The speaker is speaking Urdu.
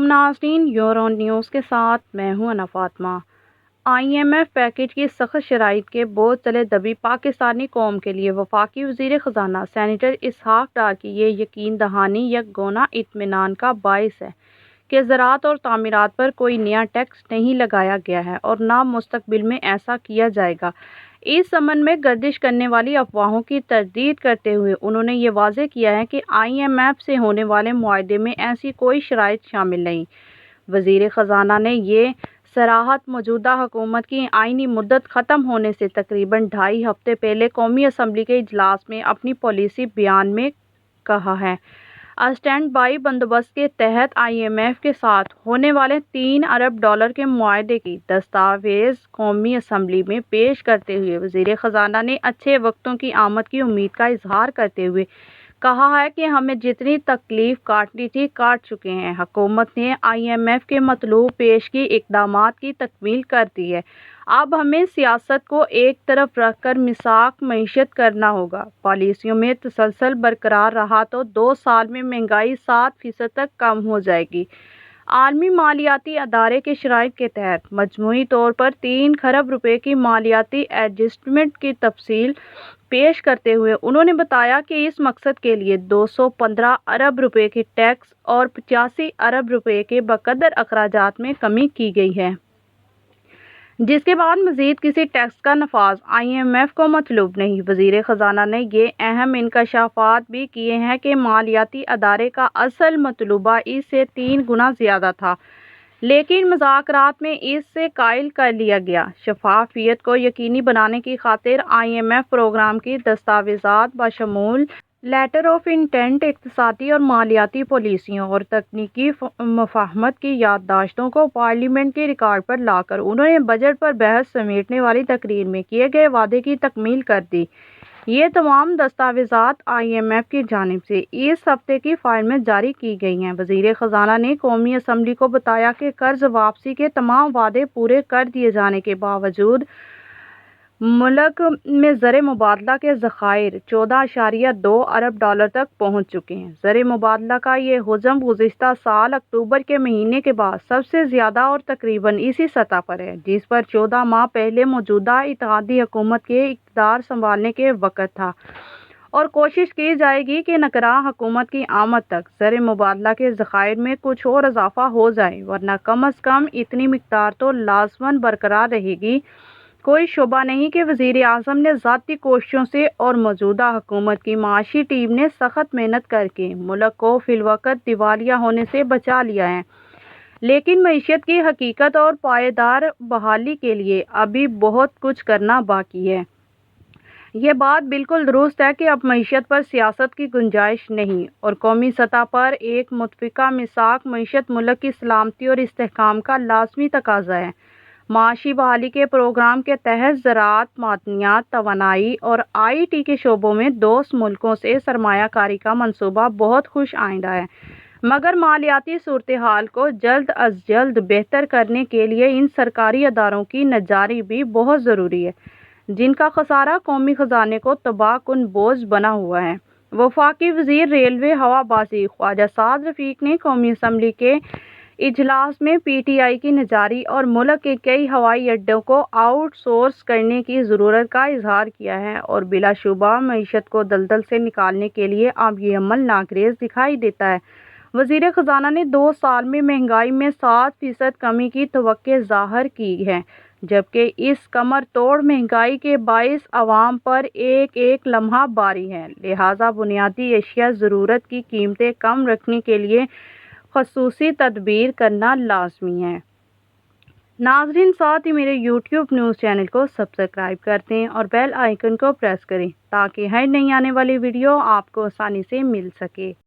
ناظرین، یورو نیوز کے ساتھ میں ہوں انا فاطمہ۔ IMF پیکیج کی سخت شرائط کے بوجھ تلے دبی پاکستانی قوم کے لیے وفاقی وزیر خزانہ سینیٹر اسحاق ڈار کی یہ یقین دہانی یکگونا اطمینان کا باعث ہے کہ زراعت اور تعمیرات پر کوئی نیا ٹیکس نہیں لگایا گیا ہے اور نہ مستقبل میں ایسا کیا جائے گا۔ اس ضمن میں گردش کرنے والی افواہوں کی تردید کرتے ہوئے انہوں نے یہ واضح کیا ہے کہ IMF سے ہونے والے معاہدے میں ایسی کوئی شرائط شامل نہیں۔ وزیر خزانہ نے یہ صراحت موجودہ حکومت کی آئینی مدت ختم ہونے سے تقریباً 2.5 ہفتے پہلے قومی اسمبلی کے اجلاس میں اپنی پالیسی بیان میں کہا ہے۔ اسٹینڈ بائی بندوبست کے تحت IMF کے ساتھ ہونے والے $3 ارب کے معاہدے کی دستاویز قومی اسمبلی میں پیش کرتے ہوئے وزیر خزانہ نے اچھے وقتوں کی آمد کی امید کا اظہار کرتے ہوئے کہا ہے کہ ہمیں جتنی تکلیف کاٹنی تھی کاٹ چکے ہیں۔ حکومت نے IMF کے مطلوب پیشگی اقدامات کی تکمیل کر دی ہے۔ اب ہمیں سیاست کو ایک طرف رکھ کر مساق معیشت کرنا ہوگا۔ پالیسیوں میں تسلسل برقرار رہا تو 2 سال میں مہنگائی 7% تک کم ہو جائے گی۔ عالمی مالیاتی ادارے کے شرائط کے تحت مجموعی طور پر 3 کھرب روپے کی مالیاتی ایڈجسٹمنٹ کی تفصیل پیش کرتے ہوئے انہوں نے بتایا کہ اس مقصد کے لیے 215 ارب روپے کے ٹیکس اور 85 ارب روپے کے بقدر اخراجات میں کمی کی گئی ہے، جس کے بعد مزید کسی ٹیکس کا نفاذ IMF کو مطلوب نہیں۔ وزیر خزانہ نے یہ اہم انکشافات بھی کیے ہیں کہ مالیاتی ادارے کا اصل مطلوبہ اس سے 3 گنا زیادہ تھا، لیکن مذاکرات میں اس سے قائل کر لیا گیا۔ شفافیت کو یقینی بنانے کی خاطر IMF پروگرام کی دستاویزات بشمول لیٹر آف انٹینٹ، اقتصادی اور مالیاتی پالیسیوں اور تکنیکی مفاہمت کی یادداشتوں کو پارلیمنٹ کی ریکارڈ پر لا کر انہوں نے بجٹ پر بحث سمیٹنے والی تقریر میں کیے گئے وعدے کی تکمیل کر دی۔ یہ تمام دستاویزات IMF کی جانب سے اس ہفتے کی فائل میں جاری کی گئی ہیں۔ وزیر خزانہ نے قومی اسمبلی کو بتایا کہ قرض واپسی کے تمام وعدے پورے کر دیے جانے کے باوجود ملک میں زر مبادلہ کے ذخائر 14.2 ارب تک پہنچ چکے ہیں۔ زر مبادلہ کا یہ حجم گزشتہ سال اکتوبر کے مہینے کے بعد سب سے زیادہ اور تقریباً اسی سطح پر ہے جس پر 14 ماہ پہلے موجودہ اتحادی حکومت کے اقتدار سنبھالنے کے وقت تھا، اور کوشش کی جائے گی کہ نگراں حکومت کی آمد تک زر مبادلہ کے ذخائر میں کچھ اور اضافہ ہو جائے، ورنہ کم از کم اتنی مقدار تو لازماً برقرار رہے گی۔ کوئی شبہ نہیں کہ وزیر اعظم نے ذاتی کوششوں سے اور موجودہ حکومت کی معاشی ٹیم نے سخت محنت کر کے ملک کو فی الوقت دیوالیہ ہونے سے بچا لیا ہے، لیکن معیشت کی حقیقت اور پائیدار بحالی کے لیے ابھی بہت کچھ کرنا باقی ہے۔ یہ بات بالکل درست ہے کہ اب معیشت پر سیاست کی گنجائش نہیں، اور قومی سطح پر ایک متفقہ مساق معیشت ملک کی سلامتی اور استحکام کا لازمی تقاضا ہے۔ معاشی بحالی کے پروگرام کے تحت زراعت، معدنیات، توانائی اور IT کے شعبوں میں دوست ملکوں سے سرمایہ کاری کا منصوبہ بہت خوش آئندہ ہے، مگر مالیاتی صورتحال کو جلد از جلد بہتر کرنے کے لیے ان سرکاری اداروں کی نجاری بھی بہت ضروری ہے جن کا خسارہ قومی خزانے کو تباہ کن بوجھ بنا ہوا ہے۔ وفاقی وزیر ریلوے ہوا بازی خواجہ سعد رفیق نے قومی اسمبلی کے اجلاس میں PTI کی نجاری اور ملک کے کئی ہوائی اڈوں کو آؤٹ سورس کرنے کی ضرورت کا اظہار کیا ہے، اور بلا شبہ معیشت کو دلدل سے نکالنے کے لیے اب یہ عمل ناگزیر دکھائی دیتا ہے۔ وزیر خزانہ نے 2 سال میں مہنگائی میں 7% کمی کی توقع ظاہر کی ہے، جبکہ اس کمر توڑ مہنگائی کے باعث عوام پر ایک ایک لمحہ باری ہے، لہٰذا بنیادی اشیاء ضرورت کی قیمتیں کم رکھنے کے لیے خصوصی تدابیر کرنا لازمی ہے۔ ناظرین، ساتھ ہی میرے YouTube نیوز چینل کو سبسکرائب کر دیں اور بیل آئیکن کو پریس کریں تاکہ ہر نئی آنے والی ویڈیو آپ کو آسانی سے مل سکے۔